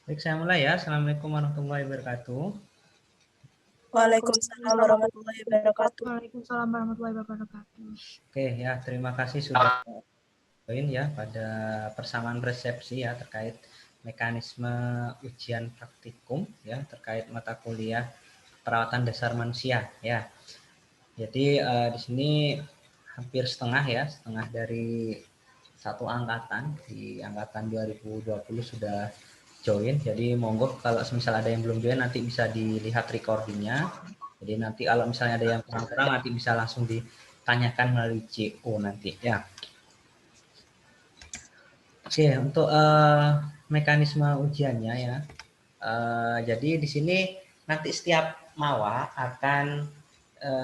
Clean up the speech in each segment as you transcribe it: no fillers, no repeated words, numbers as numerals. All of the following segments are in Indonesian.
Baik, saya mulai ya. Assalamualaikum warahmatullahi wabarakatuh. Waalaikumsalam warahmatullahi wabarakatuh. Waalaikumsalam warahmatullahi wabarakatuh. Oke ya, terima kasih sudah join ya pada persamaan resepsi ya terkait mekanisme ujian praktikum ya terkait mata kuliah perawatan dasar manusia ya. Jadi di sini hampir setengah dari satu angkatan, di angkatan 2020 sudah join. Jadi monggo kalau misal ada yang belum join nanti bisa dilihat recordingnya. Jadi nanti kalau misalnya ada yang kurang-kurang nanti bisa langsung ditanyakan melalui CO nanti ya. Oke, untuk mekanisme ujiannya ya. Jadi di sini nanti setiap mawa akan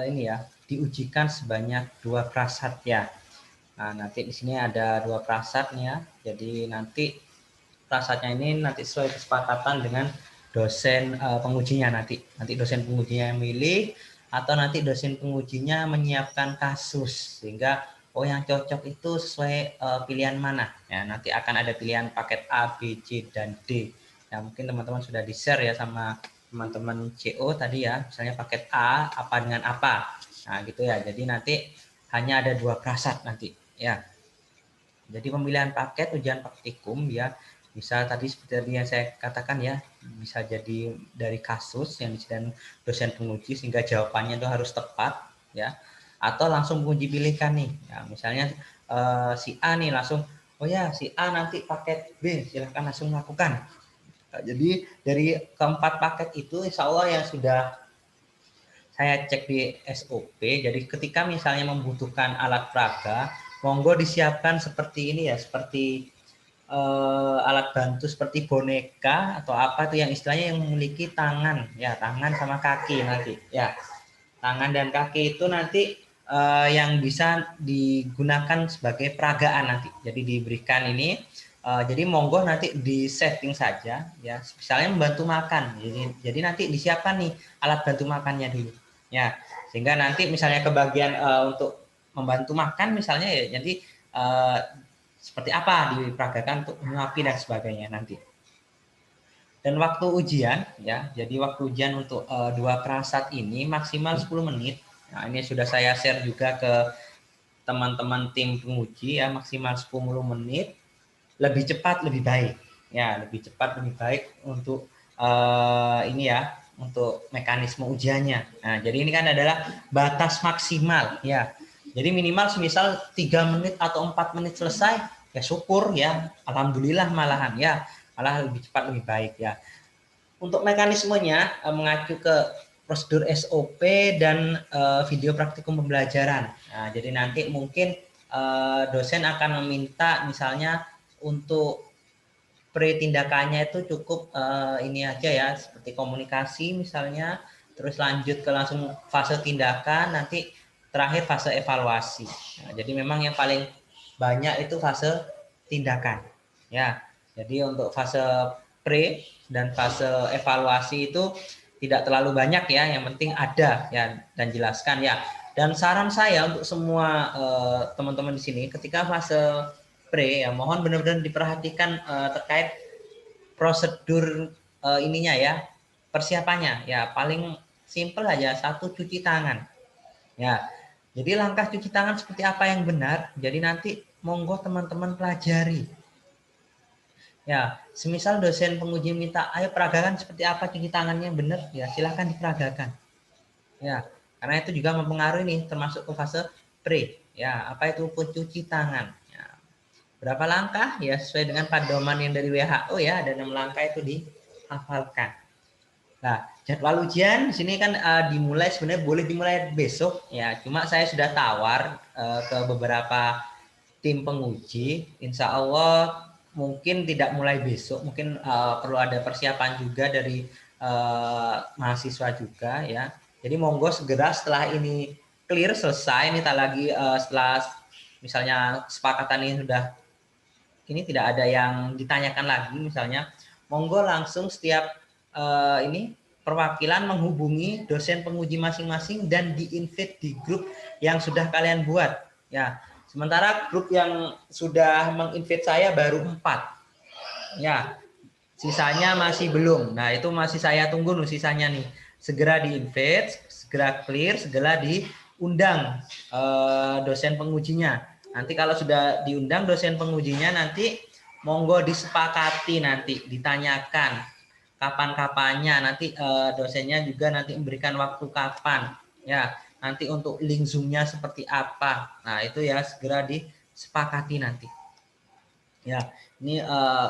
ini ya diujikan sebanyak 2 prasat ya. Nah, nanti di sini ada 2 prasatnya. Jadi nanti prasatnya ini nanti sesuai kesepakatan dengan dosen pengujinya nanti. Nanti dosen pengujinya yang milih atau nanti dosen pengujinya menyiapkan kasus sehingga yang cocok itu sesuai pilihan mana. Ya, nanti akan ada pilihan paket A, B, C dan D. Ya, mungkin teman-teman sudah di-share ya sama teman-teman CO tadi ya. Misalnya paket A apa dengan apa. Nah, gitu ya. Jadi nanti hanya ada 2 prasat nanti ya. Jadi pemilihan paket ujian praktikum ya bisa tadi seperti yang saya katakan ya, bisa jadi dari kasus yang disediakan dosen penguji sehingga jawabannya itu harus tepat ya, atau langsung penguji pilihkan nih ya, misalnya si A nih langsung oh ya si A nanti paket B silahkan langsung lakukan. Nah, jadi dari keempat paket itu insya Allah yang sudah saya cek di SOP, jadi ketika misalnya membutuhkan alat peraga monggo disiapkan seperti ini ya, seperti alat bantu seperti boneka atau apa tuh yang istilahnya yang memiliki tangan ya, tangan sama kaki nanti ya, tangan dan kaki itu nanti yang bisa digunakan sebagai peragaan nanti. Jadi diberikan ini jadi monggo nanti di setting saja ya, misalnya membantu makan, jadi nanti disiapkan nih alat bantu makannya dulu ya, sehingga nanti misalnya kebagian untuk membantu makan misalnya ya, jadi seperti apa diperagakan untuk menyuapi dan sebagainya nanti. Dan waktu ujian ya, jadi waktu ujian untuk 2 prasat ini maksimal 10 menit. Nah, ini sudah saya share juga ke teman-teman tim penguji ya, maksimal 10 menit. Lebih cepat lebih baik. Ya, lebih cepat lebih baik untuk ini ya, untuk mekanisme ujiannya. Nah, jadi ini kan adalah batas maksimal ya. Jadi minimal semisal 3 menit atau 4 menit selesai, ya syukur ya, alhamdulillah malahan ya, malah lebih cepat lebih baik ya. Untuk mekanismenya mengacu ke prosedur SOP dan video praktikum pembelajaran. Nah, jadi nanti mungkin dosen akan meminta misalnya untuk pre-tindakannya itu cukup ini aja ya, seperti komunikasi misalnya, terus lanjut ke langsung fase tindakan, nanti terakhir fase evaluasi. Nah, jadi memang yang paling banyak itu fase tindakan ya. Jadi untuk fase pre dan fase evaluasi itu tidak terlalu banyak ya, yang penting ada ya dan jelaskan ya. Dan saran saya untuk semua teman-teman di sini ketika fase pre ya, mohon benar-benar diperhatikan terkait prosedur ininya ya, persiapannya ya, paling simple aja, satu cuci tangan ya. Jadi langkah cuci tangan seperti apa yang benar, jadi nanti monggo teman-teman pelajari ya. Semisal dosen penguji minta ayo peragakan seperti apa cuci tangannya benar ya, silahkan diperagakan ya, karena itu juga mempengaruhi nih termasuk ke fase pre ya, apa itu pencuci tangan ya. Berapa langkah ya, sesuai dengan pedoman yang dari WHO ya, ada 6 langkah itu dihafalkan. Nah, jadwal ujian di sini kan dimulai sebenarnya boleh dimulai besok ya, cuma saya sudah tawar ke beberapa tim penguji, insya Allah mungkin tidak mulai besok, mungkin perlu ada persiapan juga dari mahasiswa juga ya. Jadi monggo segera setelah ini clear selesai, ini tak lagi setelah misalnya kesepakatan ini sudah ini tidak ada yang ditanyakan lagi misalnya, monggo langsung setiap ini perwakilan menghubungi dosen penguji masing-masing dan di-invite di grup yang sudah kalian buat ya. Sementara grup yang sudah menginvite saya baru 4 ya, sisanya masih belum. Nah, itu masih saya tunggu nih sisanya nih. Segera di-invite, segera clear, segera diundang dosen pengujinya. Nanti kalau sudah diundang dosen pengujinya nanti monggo disepakati nanti, ditanyakan kapan-kapannya, nanti dosennya juga nanti memberikan waktu kapan. Ya, nanti untuk link Zoom-nya seperti apa. Nah, itu ya segera disepakati nanti. Ya, ini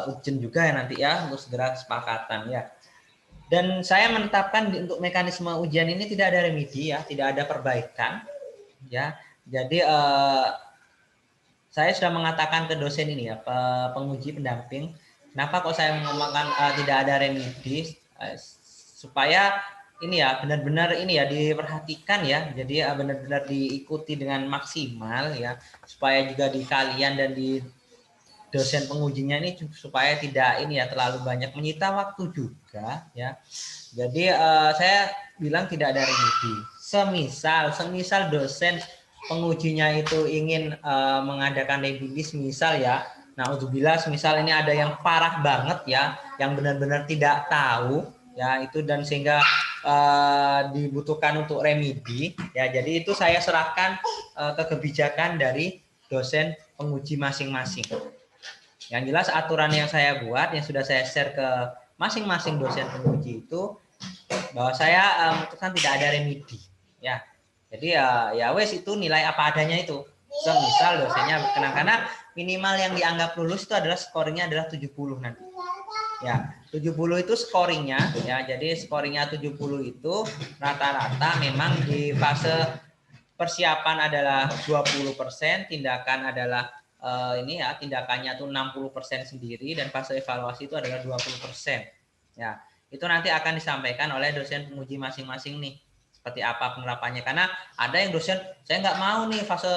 urgent juga ya nanti ya untuk segera kesepakatan ya. Dan saya menetapkan untuk mekanisme ujian ini tidak ada remedi ya, tidak ada perbaikan ya. Jadi saya sudah mengatakan ke dosen ini ya, penguji pendamping, kenapa kok saya mengatakan tidak ada remedi supaya ini ya benar-benar ini ya diperhatikan ya. Jadi benar-benar diikuti dengan maksimal ya, supaya juga di kalian dan di dosen pengujinya ini supaya tidak ini ya terlalu banyak menyita waktu juga ya. Jadi saya bilang tidak ada remedi. Semisal dosen pengujinya itu ingin mengadakan revisi misal ya. Nah, udzubillah semisal ini ada yang parah banget ya, yang benar-benar tidak tahu ya itu dan sehingga dibutuhkan untuk remedi ya. Jadi itu saya serahkan ke kebijakan dari dosen penguji masing-masing. Yang jelas aturan yang saya buat, yang sudah saya share ke masing-masing dosen penguji itu bahwa saya memutuskan tidak ada remedi ya. Jadi ya wes itu nilai apa adanya itu. Semisal dosennya berkenan, karena minimal yang dianggap lulus itu adalah scoringnya adalah 70 nanti. Ya, 70 itu scoringnya ya. Jadi scoringnya 70 itu rata-rata memang di fase persiapan adalah 20%, tindakan adalah ini ya tindakannya tuh 60% sendiri dan fase evaluasi itu adalah 20%. Ya, itu nanti akan disampaikan oleh dosen penguji masing-masing nih. Seperti apa penerapannya, karena ada yang dosen saya nggak mau nih fase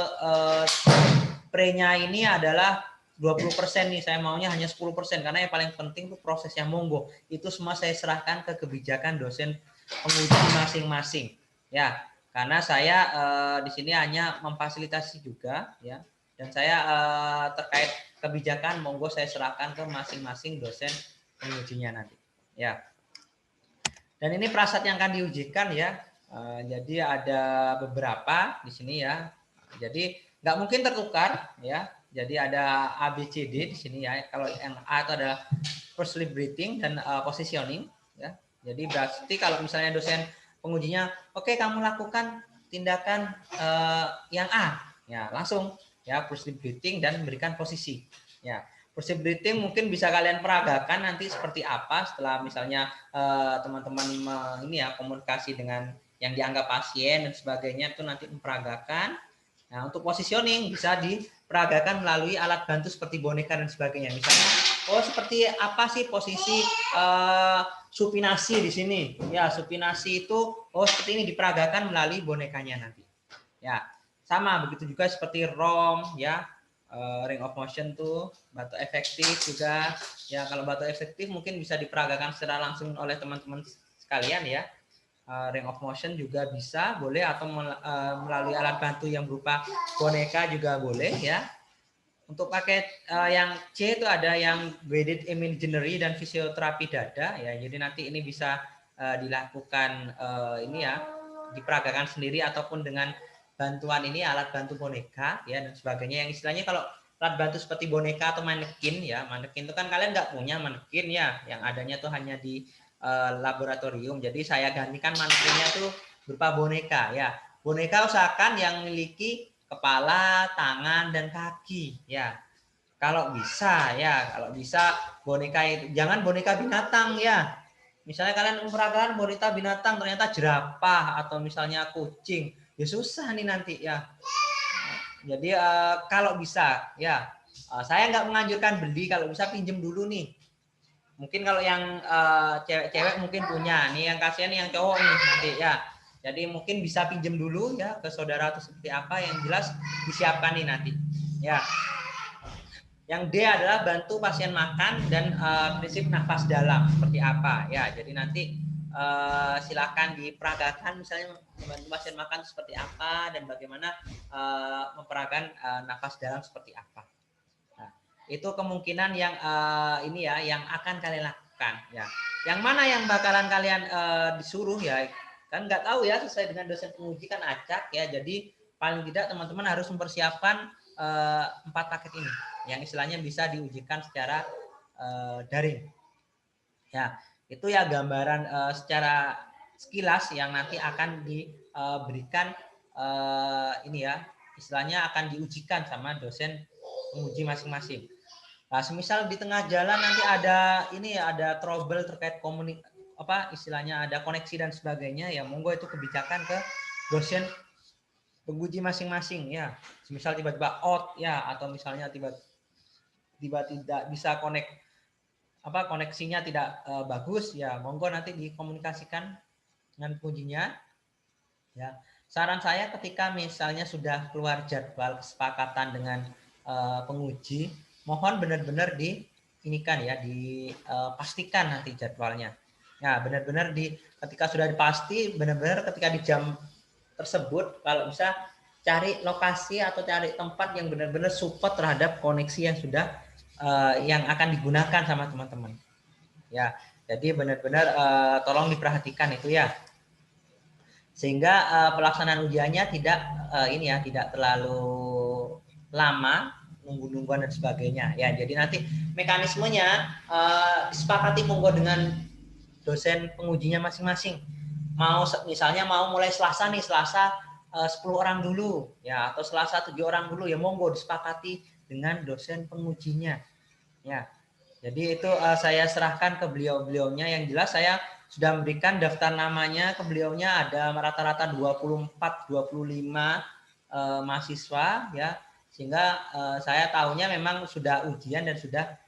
pre-nya ini adalah 20% nih, saya maunya hanya 10% karena yang paling penting tuh prosesnya. Monggo. Itu semua saya serahkan ke kebijakan dosen penguji masing-masing. Ya, karena saya di sini hanya memfasilitasi juga ya. Dan saya terkait kebijakan monggo saya serahkan ke masing-masing dosen pengujinya nanti. Ya. Dan ini prasat yang akan diujikan ya. Jadi ada beberapa di sini ya. Jadi nggak mungkin tertukar ya. Jadi ada A, B, C, D di sini ya. Kalau yang A itu adalah first breathing dan positioning ya. Jadi berarti kalau misalnya dosen pengujinya, oke, kamu lakukan tindakan yang A, ya langsung ya first breathing dan memberikan posisi. Ya, first breathing mungkin bisa kalian peragakan nanti seperti apa setelah misalnya teman-teman ini ya komunikasi dengan yang dianggap pasien dan sebagainya itu nanti memperagakan. Nah, untuk positioning bisa diperagakan melalui alat bantu seperti boneka dan sebagainya. Misalnya, oh seperti apa sih posisi supinasi di sini? Ya, supinasi itu oh seperti ini diperagakan melalui bonekanya nanti. Ya, sama begitu juga seperti ROM ya. Ring of motion tuh batu efektif juga. Ya, kalau batu efektif mungkin bisa diperagakan secara langsung oleh teman-teman sekalian ya. Ring of motion juga bisa boleh atau melalui alat bantu yang berupa boneka juga boleh ya. Untuk paket yang C itu ada yang guided imagery dan fisioterapi dada ya. Jadi nanti ini bisa dilakukan ini ya diperagakan sendiri ataupun dengan bantuan ini alat bantu boneka ya dan sebagainya. Yang istilahnya kalau alat bantu seperti boneka atau manekin ya, manekin itu kan kalian nggak punya manekin ya, yang adanya tuh hanya di laboratorium. Jadi saya gantikan manekinnya tuh berupa boneka ya. Boneka usahakan yang memiliki kepala, tangan dan kaki ya. Kalau bisa ya, kalau bisa boneka itu jangan boneka binatang ya. Misalnya kalian memperagakan boneka binatang ternyata jerapah atau misalnya kucing, ya susah nih nanti ya. Jadi kalau bisa ya, saya nggak menganjurkan beli, kalau bisa pinjem dulu nih. Mungkin kalau yang cewek-cewek mungkin punya, nih yang kasihan yang cowok nih nanti ya. Jadi mungkin bisa pinjem dulu ya ke saudara atau seperti apa, yang jelas disiapkan nih nanti. Ya. Yang D adalah bantu pasien makan dan prinsip nafas dalam seperti apa ya. Jadi nanti silakan diperagakan misalnya membantu pasien makan seperti apa dan bagaimana memperagakan nafas dalam seperti apa. Nah, itu kemungkinan yang ini ya yang akan kalian lakukan. lakukan ya. Yang mana yang bakalan kalian disuruh ya, kan nggak tahu ya, sesuai dengan dosen penguji kan acak ya. Jadi paling tidak teman-teman harus mempersiapkan 4 paket ini yang istilahnya bisa diujikan secara daring. Ya, itu ya gambaran secara sekilas yang nanti akan diberikan ini ya, istilahnya akan diujikan sama dosen penguji masing-masing. Nah, semisal di tengah jalan nanti ada ini ya, ada trouble terkait istilahnya ada koneksi dan sebagainya ya, monggo itu kebijakan ke dosen penguji masing-masing ya. Semisal tiba-tiba out ya, atau misalnya tiba-tiba tidak bisa koneksinya tidak bagus ya, monggo nanti dikomunikasikan dengan pengujinya ya. Saran saya ketika misalnya sudah keluar jadwal kesepakatan dengan penguji, mohon benar-benar dipastikan nanti jadwalnya. Ya, benar-benar ketika sudah dipasti, benar-benar ketika di jam tersebut kalau bisa cari lokasi atau cari tempat yang benar-benar support terhadap koneksi yang sudah yang akan digunakan sama teman-teman. Ya, jadi benar-benar tolong diperhatikan itu ya. Sehingga pelaksanaan ujiannya tidak terlalu lama, nunggu-nungguan dan sebagainya. Ya, jadi nanti mekanismenya disepakati monggo dengan dosen pengujinya masing-masing. Misalnya mau mulai Selasa 10 orang dulu ya, atau Selasa 7 orang dulu ya, monggo disepakati dengan dosen pengujinya. Ya. Jadi itu saya serahkan ke beliau-beliaunya. Yang jelas saya sudah memberikan daftar namanya ke beliaunya, ada rata-rata 24-25 mahasiswa ya, sehingga saya tahunya memang sudah ujian dan sudah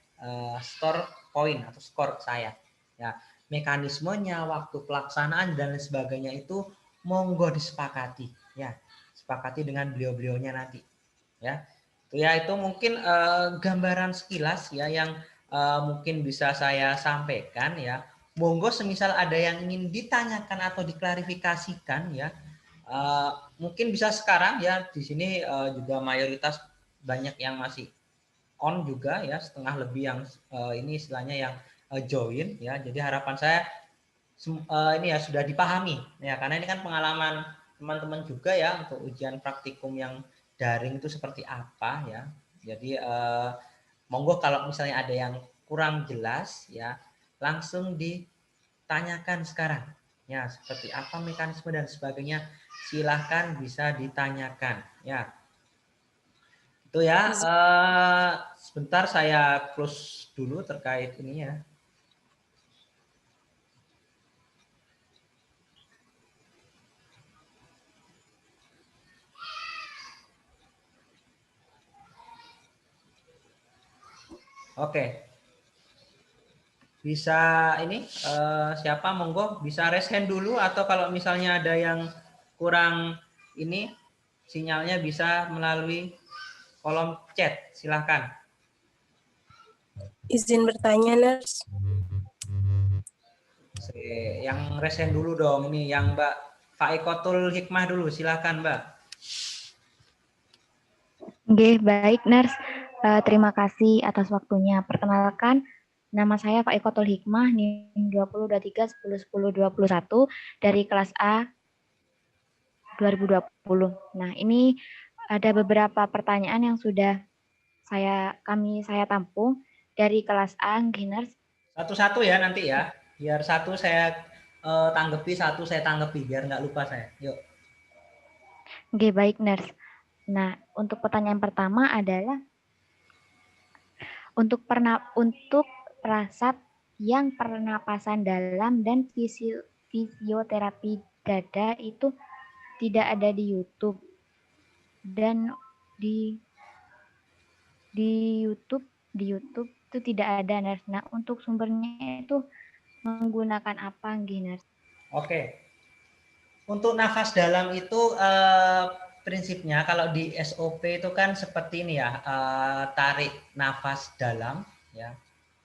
store poin atau skor saya ya. Mekanismenya, waktu pelaksanaan dan sebagainya itu monggo disepakati ya, sepakati dengan beliau-beliaunya nanti ya. Itu mungkin gambaran sekilas ya yang mungkin bisa saya sampaikan ya. Monggo semisal ada yang ingin ditanyakan atau diklarifikasikan ya, mungkin bisa sekarang ya. Di sini juga mayoritas banyak yang masih on juga ya, setengah lebih yang ini istilahnya yang join ya. Jadi harapan saya ini ya sudah dipahami ya, karena ini kan pengalaman teman-teman juga ya untuk ujian praktikum yang daring itu seperti apa ya. Jadi monggo kalau misalnya ada yang kurang jelas ya, langsung ditanyakan sekarang ya, seperti apa mekanisme dan sebagainya, silahkan bisa ditanyakan ya. Itu ya, sebentar saya close dulu terkait ini ya. Oke. Bisa ini siapa monggo bisa raise hand dulu, atau kalau misalnya ada yang kurang ini sinyalnya bisa melalui kolom chat, silahkan. Izin bertanya, Nurse. Yang raise hand dulu dong, ini yang Mbak Faikotul Hikmah dulu, silahkan Mbak. Oke, baik Nurse. Terima kasih atas waktunya. Perkenalkan, nama saya Faikotul Hikmah, NIM 2023101021 dari kelas A 2020. Nah, ini ada beberapa pertanyaan yang sudah saya tampung dari kelas A, Nurse. Satu-satu ya nanti ya, biar satu saya tanggapi, satu saya tanggapi, biar nggak lupa saya. Yuk. Oke, baik Nurse. Nah, untuk pertanyaan pertama adalah untuk prasat yang pernapasan dalam dan fisioterapi dada itu tidak ada di YouTube, dan di YouTube itu tidak ada, Nurse. Nah, untuk sumbernya itu menggunakan apa, Nurse? Oke. Untuk nafas dalam itu prinsipnya kalau di SOP itu kan seperti ini ya, tarik nafas dalam ya.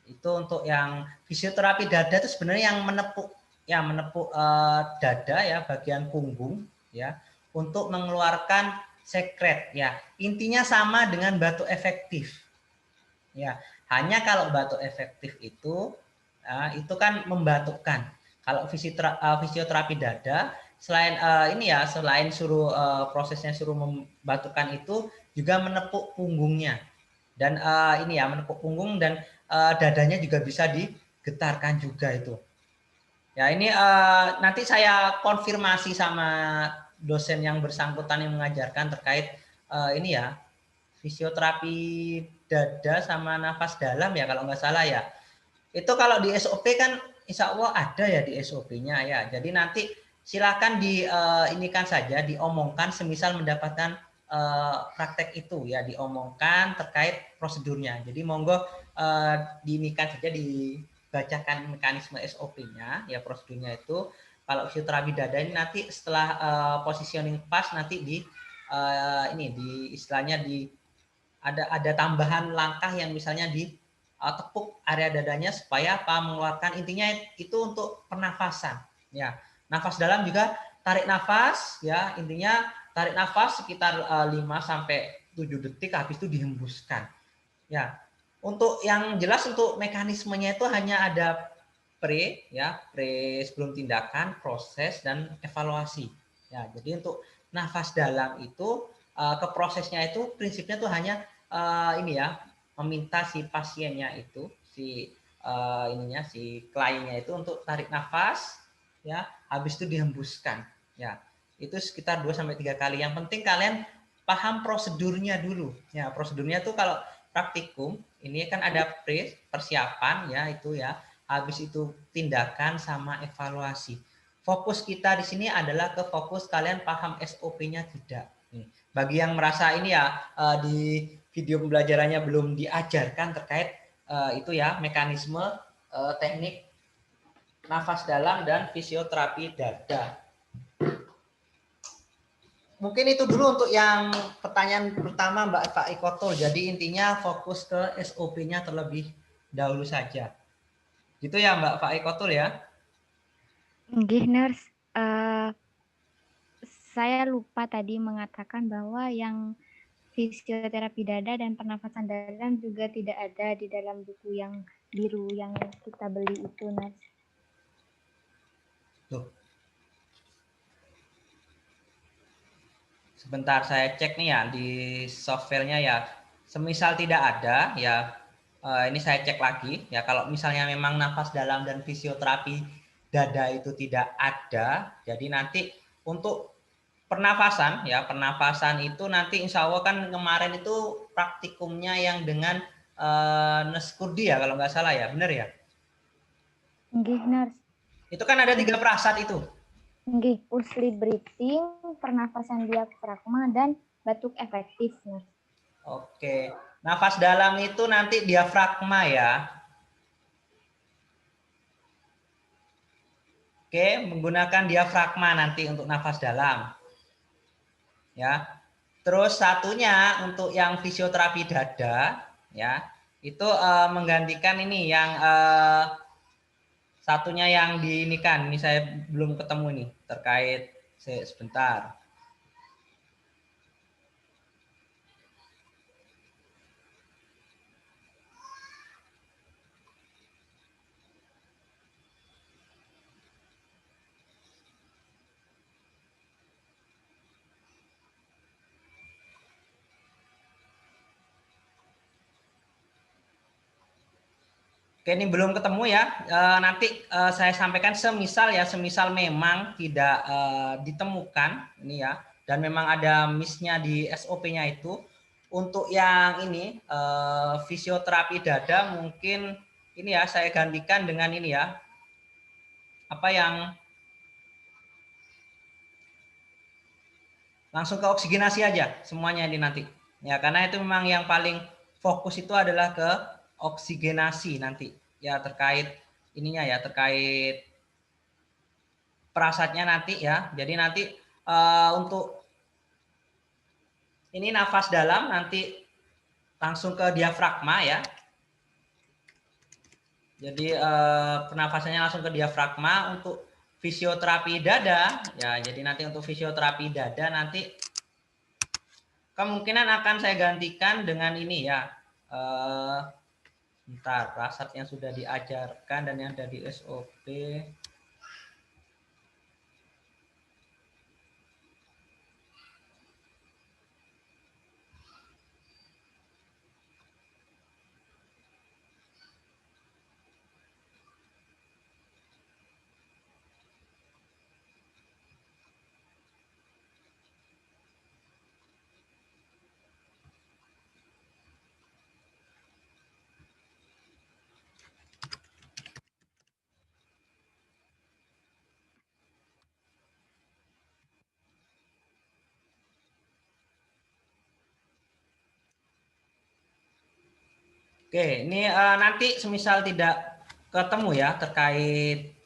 Itu untuk yang fisioterapi dada itu sebenarnya yang menepuk dada ya, bagian punggung ya, untuk mengeluarkan sekret ya. Intinya sama dengan batuk efektif. Ya, hanya kalau batuk efektif itu itu kan membatukkan. Kalau fisioterapi dada selain ini ya, selain suruh prosesnya suruh membatukkan itu juga menepuk punggungnya. Dan ini ya, menepuk punggung dan dadanya juga bisa digetarkan juga itu. Ya, ini nanti saya konfirmasi sama dosen yang bersangkutan yang mengajarkan terkait ini ya, fisioterapi dada sama nafas dalam ya kalau nggak salah ya. Itu kalau di SOP kan insya Allah ada ya di SOP-nya ya. Jadi nanti silakan inikan saja, diomongkan semisal mendapatkan praktek itu ya, diomongkan terkait prosedurnya. Jadi monggo diinikan saja, dibacakan mekanisme SOP-nya ya, prosedurnya itu. Kalau fisioterapi dada ini nanti setelah positioning pas nanti ini di istilahnya ada tambahan langkah yang misalnya tepuk area dadanya supaya apa, mengeluarkan, intinya itu untuk pernafasan ya. Nafas dalam juga tarik nafas ya, intinya tarik nafas sekitar 5 sampai 7 detik, habis itu dihembuskan ya. Untuk yang jelas untuk mekanismenya itu hanya ada pre sebelum tindakan, proses, dan evaluasi ya. Jadi untuk nafas dalam itu ke prosesnya itu prinsipnya tuh hanya ini ya, meminta si pasiennya itu si kliennya itu untuk tarik nafas ya, habis itu dihembuskan ya. Itu sekitar 2 sampai 3 kali. Yang penting kalian paham prosedurnya dulu ya. Prosedurnya tuh kalau praktikum ini kan ada persiapan ya, itu ya, habis itu tindakan sama evaluasi. Fokus kita di sini adalah ke fokus kalian paham SOP-nya tidak. Bagi yang merasa ini ya di video pembelajarannya belum diajarkan terkait itu ya, mekanisme teknik nafas dalam dan fisioterapi dada. Mungkin itu dulu untuk yang pertanyaan pertama Mbak Eva Ikotul. Jadi intinya fokus ke SOP-nya terlebih dahulu saja. Gitu ya Mbak Eva Ikotul ya. Nggih, Nurse. Saya lupa tadi mengatakan bahwa yang fisioterapi dada dan pernafasan dalam juga tidak ada di dalam buku yang biru yang kita beli itu, Nurse. Tuh. Sebentar saya cek nih ya di softwarenya ya. Semisal tidak ada ya, ini saya cek lagi ya. Kalau misalnya memang nafas dalam dan fisioterapi dada itu tidak ada, jadi nanti untuk pernafasan ya, pernafasan itu nanti insya Allah kan kemarin itu praktikumnya yang dengan Neskurdi ya kalau nggak salah ya, benar ya? Nggih, Nurse. Itu kan ada 3 prasat itu. Nggih, pulse breathing, pernafasan diafragma, dan batuk efektif, Nurse. Oke, nafas dalam itu nanti diafragma ya. Oke, menggunakan diafragma nanti untuk nafas dalam. Ya. Terus satunya untuk yang fisioterapi dada ya, itu menggantikan ini yang satunya yang diinikan. Ini saya belum ketemu nih terkait sebentar. Oke, ini belum ketemu ya. Nanti saya sampaikan semisal memang tidak ditemukan ini ya, dan memang ada miss-nya di SOP-nya itu. Untuk yang ini fisioterapi dada mungkin ini ya saya gantikan dengan ini ya. Apa yang langsung ke oksigenasi aja semuanya ini nanti. Ya, karena itu memang yang paling fokus itu adalah ke oksigenasi nanti ya, terkait ininya ya, terkait perasatnya nanti ya. Jadi nanti untuk ini nafas dalam nanti langsung ke diafragma ya. Jadi pernafasannya langsung ke diafragma. Untuk fisioterapi dada ya, jadi nanti untuk fisioterapi dada nanti kemungkinan akan saya gantikan dengan ini ya, Bentar, prasat yang sudah diajarkan dan yang ada di SOP. Oke, ini nanti semisal tidak ketemu ya terkait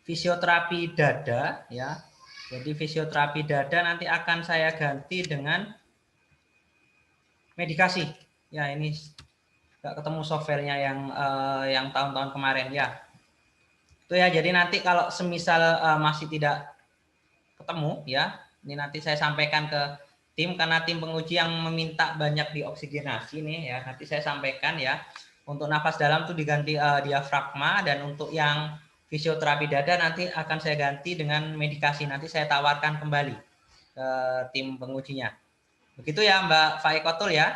fisioterapi dada ya. Jadi fisioterapi dada nanti akan saya ganti dengan medikasi. Ya, ini nggak ketemu softwarenya yang tahun-tahun kemarin ya. Itu ya. Jadi nanti kalau semisal masih tidak ketemu ya, ini nanti saya sampaikan ke tim karena tim penguji yang meminta banyak dioksigenasi nih ya. Nanti saya sampaikan ya. Untuk nafas dalam itu diganti diafragma, dan untuk yang fisioterapi dada nanti akan saya ganti dengan medikasi. Nanti saya tawarkan kembali ke tim pengujinya. Begitu ya Mbak Faikotul ya.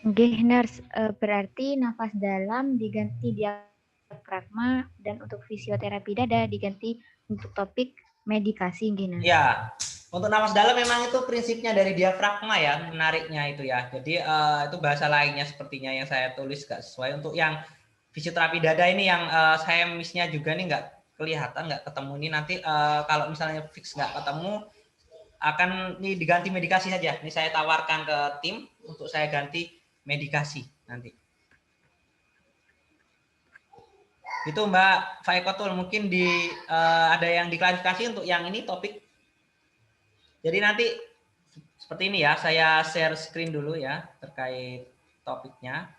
Oke, nurse, berarti nafas dalam diganti diafragma dan untuk fisioterapi dada diganti untuk topik medikasi, nggih, nurse. Ya, untuk nafas dalam memang itu prinsipnya dari diafragma ya, menariknya itu ya. Jadi itu bahasa lainnya sepertinya yang saya tulis gak sesuai. Untuk yang fisioterapi dada ini yang saya miss-nya juga nih nggak kelihatan, nggak ketemu ini. Nanti kalau misalnya fix nggak ketemu, akan ini diganti medikasi saja. Ini saya tawarkan ke tim untuk saya ganti medikasi nanti. Itu Mbak Faikotul, mungkin ada yang diklarifikasi untuk yang ini topik. Jadi nanti seperti ini ya, saya share screen dulu ya terkait topiknya.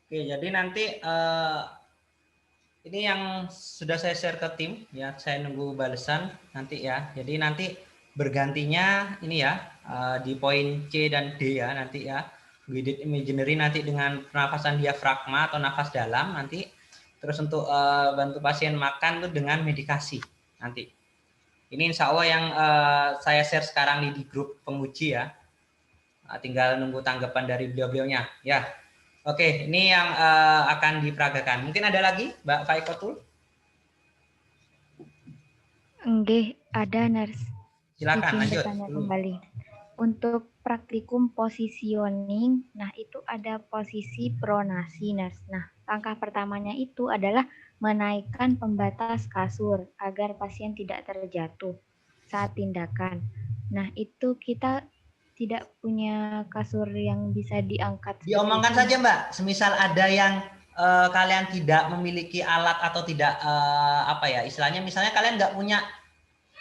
Oke, jadi nanti ini yang sudah saya share ke tim ya, saya nunggu balasan nanti ya. Jadi nanti bergantinya ini ya di poin C dan D ya nanti ya. Guided imaginary nanti dengan pernafasan diafragma atau nafas dalam nanti. Terus untuk bantu pasien makan tuh dengan medikasi nanti. Ini insya Allah yang saya share sekarang di grup penguji ya. Tinggal nunggu tanggapan dari beliau-beliaunya ya. Oke, ini yang akan diperagakan. Mungkin ada lagi, Mbak Faikotul? Nggih, ada, nurse. Silakan lanjut. Bertanya kembali. Untuk praktikum positioning, nah itu ada posisi pronasi, nurse. Nah, langkah pertamanya itu adalah menaikkan pembatas kasur agar pasien tidak terjatuh saat tindakan. Nah, itu kita tidak punya kasur yang bisa diangkat. Diomongkan saja Mbak, semisal ada yang kalian tidak memiliki alat atau tidak apa ya istilahnya, misalnya kalian nggak punya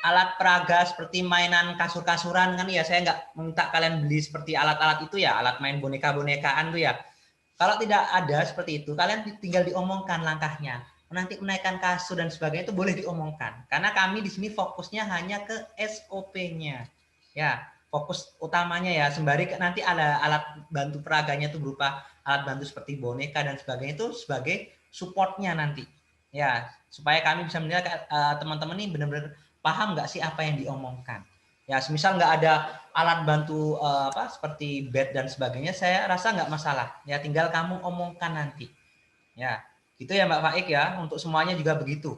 alat peraga seperti mainan kasur-kasuran kan ya, saya nggak minta kalian beli seperti alat-alat itu ya, alat main boneka-bonekaan tuh ya. Kalau tidak ada seperti itu, kalian tinggal diomongkan langkahnya. Nanti menaikkan kasur dan sebagainya itu boleh diomongkan. Karena kami di sini fokusnya hanya ke SOP-nya. Ya, fokus utamanya ya, sembari nanti ada alat bantu peraganya itu berupa alat bantu seperti boneka dan sebagainya itu sebagai supportnya nanti. Ya, supaya kami bisa menilai teman-teman ini benar-benar paham nggak sih apa yang diomongkan. Ya, semisal nggak ada alat bantu seperti bed dan sebagainya, saya rasa nggak masalah. Ya, tinggal kamu omongkan nanti. Ya, gitu ya Mbak Faik ya. Untuk semuanya juga begitu.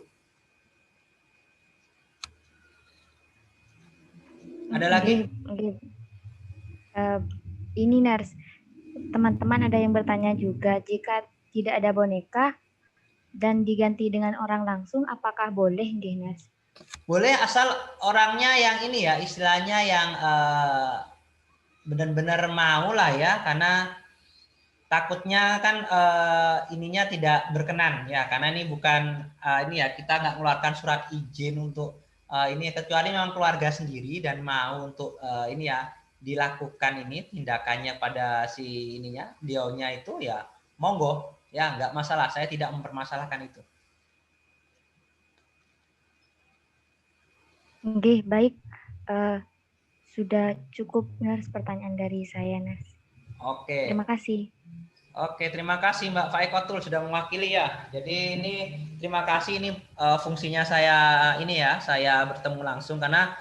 Ada lagi? Ini Nars, teman-teman ada yang bertanya juga, jika tidak ada boneka dan diganti dengan orang langsung, apakah boleh nggih Nars? Boleh, asal orangnya yang ini ya, istilahnya yang benar-benar mau lah ya, karena takutnya kan ininya tidak berkenan ya, karena ini bukan ini ya, kita nggak mengeluarkan surat izin untuk ini, kecuali memang keluarga sendiri dan mau untuk ini ya dilakukan ini tindakannya pada si ininya, dionya itu ya monggo ya, nggak masalah, saya tidak mempermasalahkan itu. Oke, baik. Sudah cukup Nars pertanyaan dari saya Nars. Oke. Terima kasih. Oke, terima kasih Mbak Faikotul sudah mewakili ya. Jadi ini terima kasih, ini fungsinya saya ini ya, saya bertemu langsung karena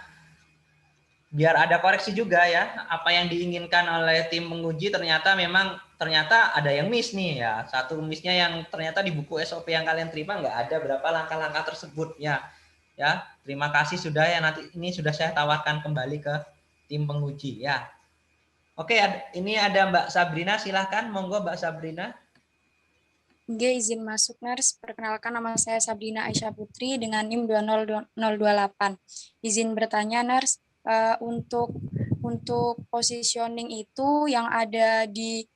biar ada koreksi juga ya, apa yang diinginkan oleh tim penguji ternyata ada yang miss nih ya. Satu missnya yang ternyata di buku SOP yang kalian terima nggak ada berapa langkah-langkah tersebut ya. Ya, terima kasih sudah ya, nanti ini sudah saya tawarkan kembali ke tim penguji ya. Oke, ini ada Mbak Sabrina, silahkan monggo Mbak Sabrina. Oke, izin masuk Nars. Perkenalkan, nama saya Sabrina Aisyah Putri dengan NIM 20028. Izin bertanya Nars, untuk positioning itu yang ada di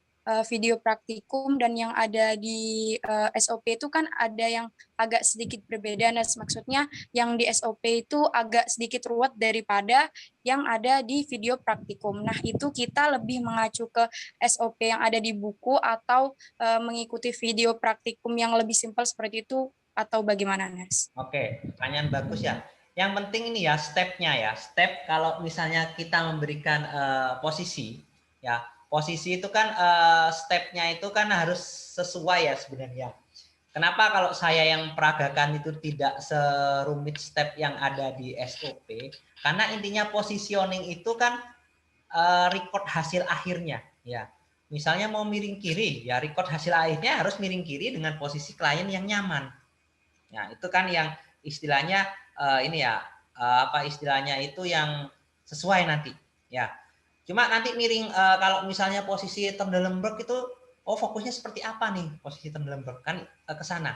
video praktikum dan yang ada di SOP itu kan ada yang agak sedikit berbeda Nars. Maksudnya yang di SOP itu agak sedikit ruwet daripada yang ada di video praktikum. Nah, itu kita lebih mengacu ke SOP yang ada di buku atau mengikuti video praktikum yang lebih simpel seperti itu atau bagaimana, Nars? Oke, pertanyaan bagus ya. Yang penting ini ya stepnya ya. Step kalau misalnya kita memberikan posisi, ya posisi itu kan stepnya itu kan harus sesuai ya sebenarnya. Kenapa kalau saya yang peragakan itu tidak serumit step yang ada di SOP? Karena intinya positioning itu kan record hasil akhirnya, ya. Misalnya mau miring kiri, ya record hasil akhirnya harus miring kiri dengan posisi klien yang nyaman. Ya, itu kan yang istilahnya ini ya, apa istilahnya itu yang sesuai nanti, ya. Cuma nanti miring kalau misalnya posisi Trendelenburg itu, oh fokusnya seperti apa nih posisi Trendelenburg kan ke sana.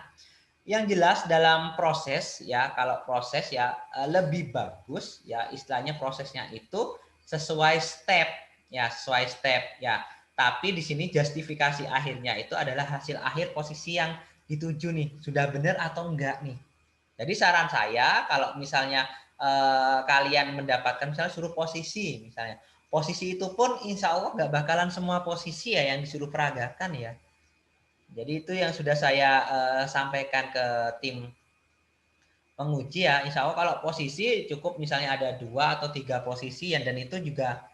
Yang jelas dalam proses ya, kalau proses ya lebih bagus ya istilahnya prosesnya itu sesuai step ya, sesuai step ya. Tapi di sini justifikasi akhirnya itu adalah hasil akhir posisi yang dituju nih, sudah benar atau enggak nih. Jadi saran saya kalau misalnya kalian mendapatkan misalnya suruh posisi misalnya, posisi itu pun insya Allah nggak bakalan semua posisi ya yang disuruh peragakan ya. Jadi itu yang sudah saya sampaikan ke tim penguji ya. Insya Allah kalau posisi cukup misalnya ada 2 atau 3 posisi dan itu juga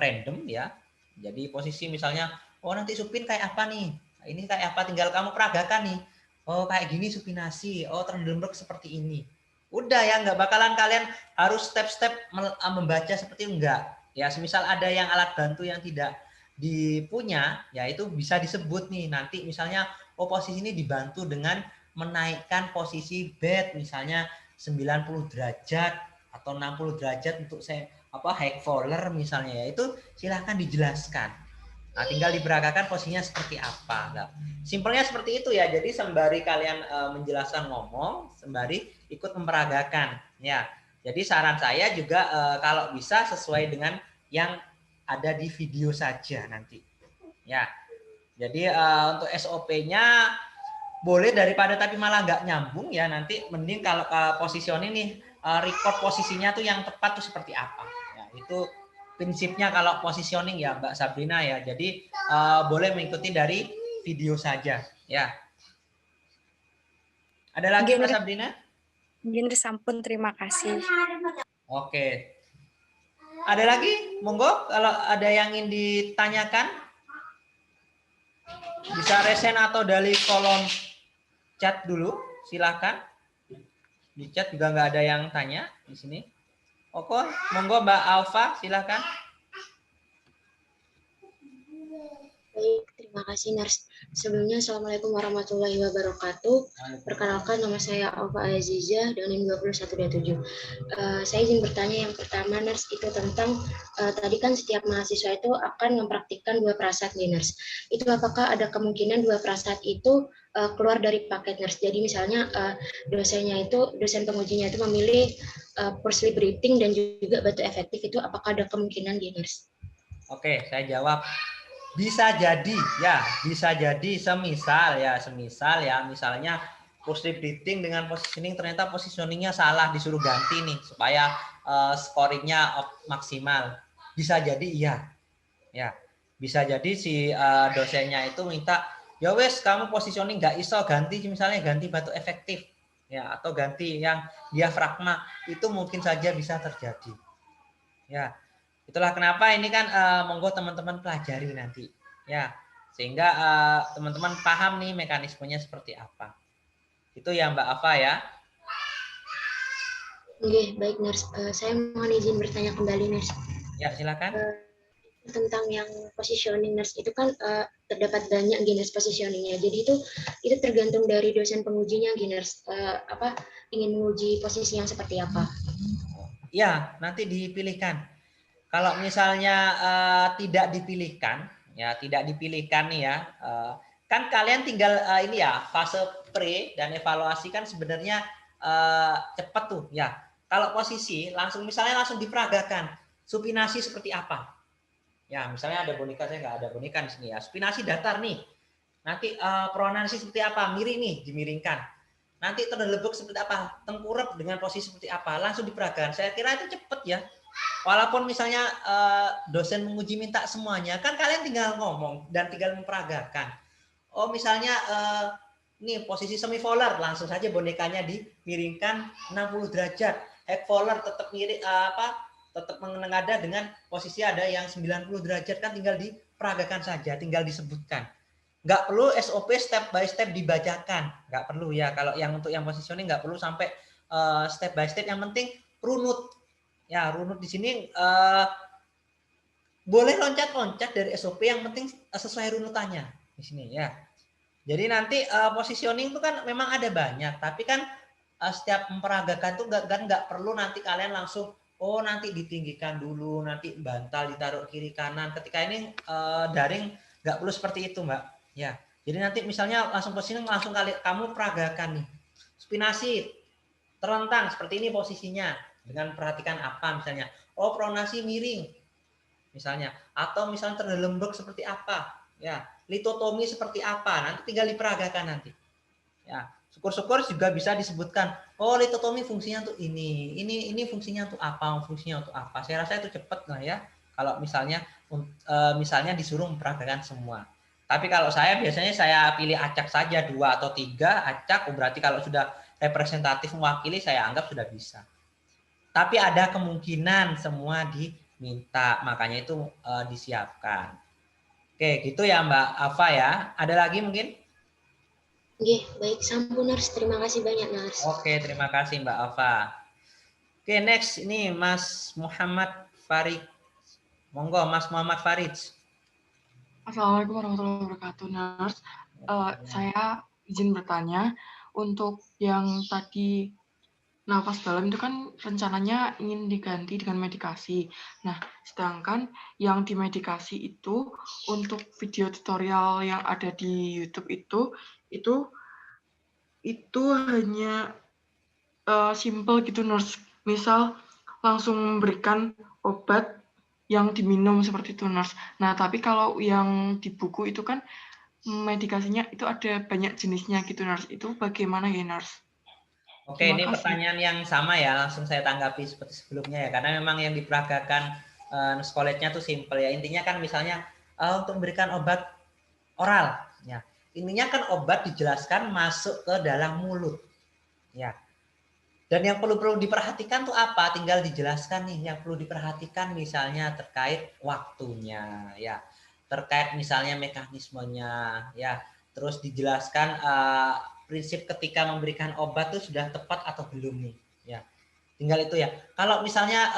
random ya. Jadi posisi misalnya, oh nanti supin kayak apa nih? Ini kayak apa? Tinggal kamu peragakan nih. Oh kayak gini supinasi. Oh Trendelenburg seperti ini. Udah ya, nggak bakalan kalian harus step-step membaca seperti enggak. Ya semisal ada yang alat bantu yang tidak dipunya, ya itu bisa disebut nih nanti misalnya, oh posisi ini dibantu dengan menaikkan posisi bed misalnya 90 derajat atau 60 derajat untuk saya high faller misalnya ya, itu silahkan dijelaskan. Nah, tinggal diperagakan posisinya seperti apa. Nah, simpelnya seperti itu ya. Jadi sembari kalian menjelaskan ngomong, sembari ikut memperagakan ya. Jadi saran saya juga kalau bisa sesuai dengan yang ada di video saja nanti. Ya. Jadi untuk SOP-nya boleh daripada tapi malah nggak nyambung ya, nanti mending kalau positioning nih record posisinya tuh yang tepat tuh seperti apa. Ya, itu prinsipnya kalau positioning ya Mbak Sabrina ya. Jadi boleh mengikuti dari video saja ya. Ada lagi Mbak Sabrina? Mungkin sampun, terima kasih. Oke. Ada lagi? Monggo kalau ada yang ingin ditanyakan bisa resen atau dari kolom chat dulu, silakan. Di chat juga nggak ada yang tanya di sini. Oke, monggo Mbak Alfa, silakan. Baik, terima kasih Nars. Sebelumnya Assalamualaikum warahmatullahi wabarakatuh. Perkenalkan nama saya Alfa Aziza dengan NIM 2127. Saya izin bertanya yang pertama Nars itu tentang tadi kan setiap mahasiswa itu akan mempraktikkan 2 prasat nih Nars. Itu apakah ada kemungkinan 2 prasat itu keluar dari paket Nars? Jadi misalnya dosen pengujinya itu memilih force liberating dan juga batu efektif, itu apakah ada kemungkinan di Nars? Oke, saya jawab. Bisa jadi ya, bisa jadi semisal ya, misalnya positive breathing dengan positioning ternyata positioningnya salah, disuruh ganti nih supaya scoringnya maksimal. Bisa jadi iya, ya. Bisa jadi si dosennya itu minta, ya wes kamu positioning nggak iso, ganti misalnya ganti batu efektif, ya, atau ganti yang diafragma, itu mungkin saja bisa terjadi. Ya, itulah kenapa ini kan monggo teman-teman pelajari nanti ya, sehingga teman-teman paham nih mekanismenya seperti apa. Itu ya Mbak Ava ya. Oke, baik Nurs. Saya mohon izin bertanya kembali Nurs. Ya, silakan. Tentang yang positioning Nurs itu kan terdapat banyak genus positioningnya. Jadi itu tergantung dari dosen pengujinya Nurs, ingin menguji posisi yang seperti apa. Ya, nanti dipilihkan. Kalau misalnya tidak dipilihkan nih ya, kan kalian tinggal ini ya, fase pre dan evaluasi kan sebenarnya cepat tuh ya. Kalau posisi misalnya langsung diperagakan, supinasi seperti apa? Ya, misalnya ada boneka, saya nggak ada boneka di sini ya. Supinasi datar nih. Nanti pronasi seperti apa? Miring nih, dimiringkan. Nanti terlebek seperti apa? Tengkurap dengan posisi seperti apa? Langsung diperagakan. Saya kira itu cepat ya. Walaupun misalnya dosen menguji minta semuanya, kan kalian tinggal ngomong dan tinggal memperagakan. Oh misalnya nih posisi semipolar, langsung saja bonekanya dimiringkan 60 derajat. Ekpolar tetap miring tetap menengadah dengan posisi ada yang 90 derajat, kan tinggal diperagakan saja, tinggal disebutkan. Nggak perlu SOP step by step dibacakan, nggak perlu ya. Kalau yang untuk yang positioning nggak perlu sampai step by step, yang penting runut. Ya, runut di sini boleh loncat-loncat dari SOP, yang penting sesuai runutannya di sini ya. Jadi nanti positioning itu kan memang ada banyak, tapi kan setiap memperagakan itu nggak perlu nanti kalian langsung nanti ditinggikan dulu, nanti bantal ditaruh kiri kanan. Ketika ini daring nggak perlu seperti itu Mbak. Ya, jadi nanti misalnya langsung positioning, langsung kamu peragakan nih. Spinasi terlentang seperti ini posisinya, dengan perhatikan apa misalnya, pronasi miring misalnya, atau misalnya terlembek seperti apa ya, litotomi seperti apa, nanti tinggal diperagakan nanti ya. Syukur-syukur juga bisa disebutkan, litotomi fungsinya untuk ini fungsinya untuk apa, saya rasa itu cepat lah ya kalau misalnya disuruh memperagakan semua. Tapi kalau saya biasanya saya pilih acak saja 2 atau 3 acak, berarti kalau sudah representatif mewakili saya anggap sudah bisa. Tapi ada kemungkinan semua diminta, makanya itu disiapkan. Oke, gitu ya Mbak Ava ya. Ada lagi mungkin? Oke, baik, sampun Nurs. Terima kasih banyak Nurs. Oke, terima kasih Mbak Ava. Oke, next ini Mas Muhammad Farid. Monggo Mas Muhammad Farid. Assalamualaikum warahmatullahi wabarakatuh, Nurs. Saya izin bertanya, untuk yang tadi nafas dalam itu kan rencananya ingin diganti dengan medikasi. Nah, sedangkan yang di medikasi itu untuk video tutorial yang ada di YouTube itu hanya simple gitu, Nurs. Misal langsung memberikan obat yang diminum seperti itu, Nurs. Nah, tapi kalau yang di buku itu kan medikasinya itu ada banyak jenisnya gitu, Nurs. Itu bagaimana ya, Nurs? Oke, ini pertanyaan yang sama ya, langsung saya tanggapi seperti sebelumnya ya, karena memang yang diperagakan college-nya tuh simple ya. Intinya kan misalnya untuk memberikan obat oral ya. Intinya kan obat dijelaskan masuk ke dalam mulut. Ya. Dan yang perlu diperhatikan tuh apa? Tinggal dijelaskan nih, yang perlu diperhatikan misalnya terkait waktunya ya. Terkait misalnya mekanismenya ya. Terus dijelaskan prinsip ketika memberikan obat tuh sudah tepat atau belum nih ya. Tinggal itu ya. Kalau misalnya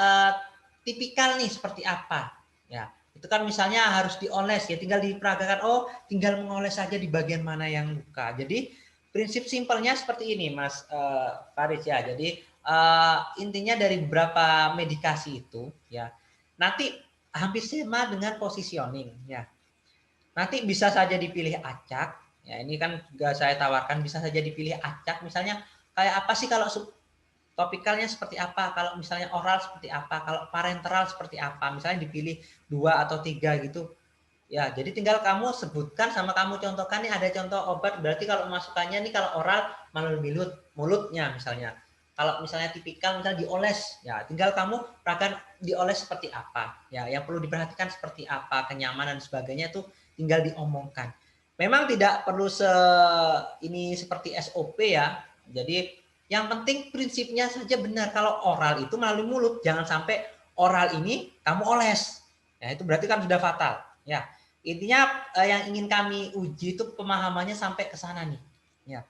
tipikal nih seperti apa? Ya, itu kan misalnya harus dioles ya, tinggal diperagakan. Oh, tinggal mengoles saja di bagian mana yang luka. Jadi prinsip simpelnya seperti ini, Mas Faris ya. Jadi intinya dari beberapa medikasi itu ya, nanti hampir sama dengan positioning ya. Nanti bisa saja dipilih acak. Ya, ini kan juga saya tawarkan bisa saja dipilih acak. Misalnya kayak apa sih kalau topikalnya seperti apa, kalau misalnya oral seperti apa, kalau parenteral seperti apa, misalnya dipilih 2 atau 3 gitu. Ya, jadi tinggal kamu sebutkan sama kamu contohkan nih, ada contoh obat, berarti kalau masukannya nih kalau oral melalui mulutnya misalnya. Kalau misalnya tipikal misalnya dioles, ya tinggal kamu perhatikan dioles seperti apa. Ya, yang perlu diperhatikan seperti apa, kenyamanan dan sebagainya itu tinggal diomongkan. Memang tidak perlu ini seperti SOP ya. Jadi yang penting prinsipnya saja benar. Kalau oral itu melalui mulut, jangan sampai oral ini kamu oles. Ya, itu berarti kan sudah fatal. Ya, intinya yang ingin kami uji itu pemahamannya sampai ke sana nih. Ya,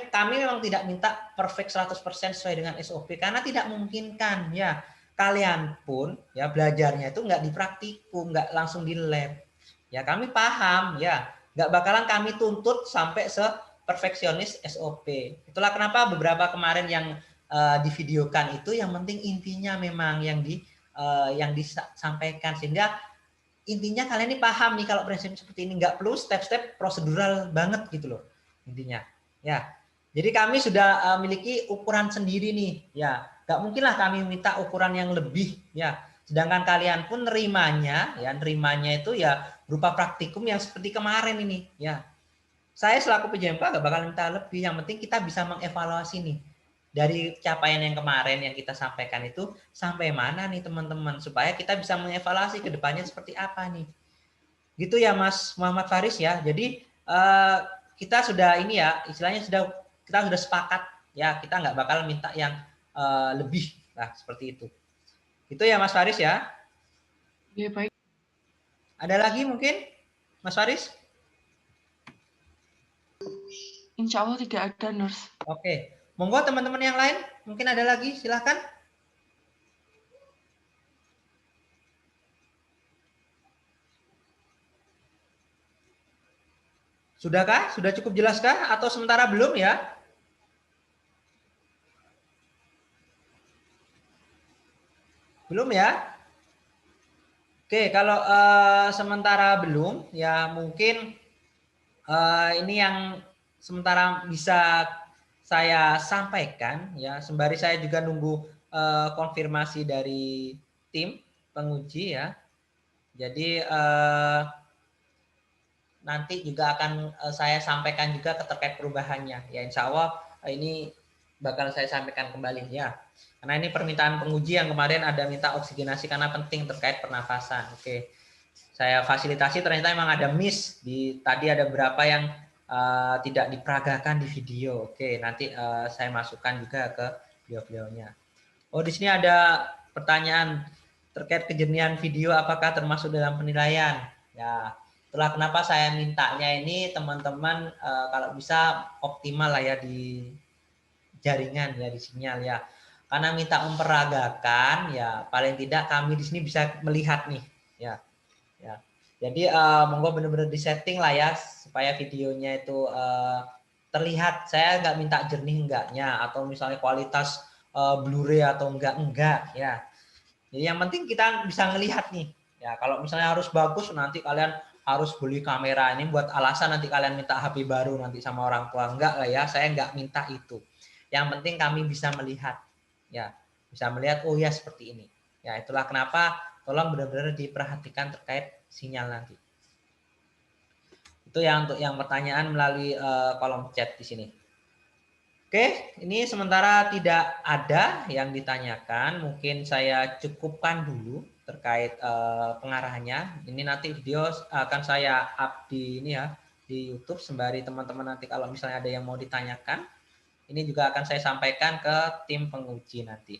kami memang tidak minta perfect 100% sesuai dengan SOP karena tidak memungkinkan. Ya, kalian pun ya belajarnya itu nggak di praktikum, nggak langsung di lab. Ya, kami paham. Ya, nggak bakalan kami tuntut sampai perfeksionis SOP. Itulah kenapa beberapa kemarin yang divideokan itu yang penting intinya memang yang disampaikan sehingga intinya kalian ini paham nih kalau prinsip seperti ini, nggak perlu step-step prosedural banget gitu loh intinya. Ya, jadi kami sudah memiliki ukuran sendiri nih. Ya, nggak mungkinlah kami minta ukuran yang lebih. Ya, sedangkan kalian pun nerimanya itu ya berupa praktikum yang seperti kemarin ini. Ya, saya selaku PJMK gak bakal minta lebih, yang penting kita bisa mengevaluasi nih dari capaian yang kemarin yang kita sampaikan itu sampai mana nih teman-teman, supaya kita bisa mengevaluasi ke depannya seperti apa nih. Gitu ya Mas Muhammad Faris ya. Jadi kita sudah ini ya, istilahnya kita sudah sepakat ya, kita nggak bakal minta yang lebih lah seperti itu. Itu ya Mas Faris ya. Ya, baik. Ada lagi mungkin Mas Faris? Insya Allah tidak ada, Nurse. Oke, monggo teman-teman yang lain, mungkin ada lagi, silahkan. Sudahkah? Sudah cukup jelaskah? Atau sementara belum ya? Belum ya? Oke, kalau sementara belum, ya mungkin ini yang sementara bisa saya sampaikan ya, sembari saya juga nunggu konfirmasi dari tim penguji ya. Jadi nanti juga akan saya sampaikan juga terkait perubahannya ya, insya Allah ini bakal saya sampaikan kembali ya, karena ini permintaan penguji yang kemarin ada minta oksigenasi karena penting terkait pernafasan. Oke, saya fasilitasi, ternyata memang ada miss di tadi, ada beberapa yang tidak diperagakan di video. Oke, nanti saya masukkan juga ke video-videonya. Oh, di sini ada pertanyaan terkait kejernihan video apakah termasuk dalam penilaian ya. Itulah kenapa saya mintanya ini teman-teman kalau bisa optimal lah ya di jaringan ya, di sinyal ya. Karena minta memperagakan ya, paling tidak kami di sini bisa melihat nih ya. Ya. Jadi monggo benar-benar disetting lah ya supaya videonya itu terlihat. Saya nggak minta jernih enggaknya atau misalnya kualitas Blu-ray atau enggak ya. Jadi yang penting kita bisa ngelihat nih. Ya, kalau misalnya harus bagus nanti kalian harus beli kamera, ini buat alasan nanti kalian minta HP baru nanti sama orang tua. Enggak lah ya, saya enggak minta itu. Yang penting kami bisa melihat. Ya, bisa melihat oh ya seperti ini. Ya, itulah kenapa tolong benar-benar diperhatikan terkait sinyal nanti. Itu yang untuk yang pertanyaan melalui kolom chat di sini. Oke, ini sementara tidak ada yang ditanyakan, mungkin saya cukupkan dulu terkait pengarahannya. Ini nanti video akan saya up di ini ya, di YouTube sembari teman-teman nanti kalau misalnya ada yang mau ditanyakan, ini juga akan saya sampaikan ke tim penguji nanti.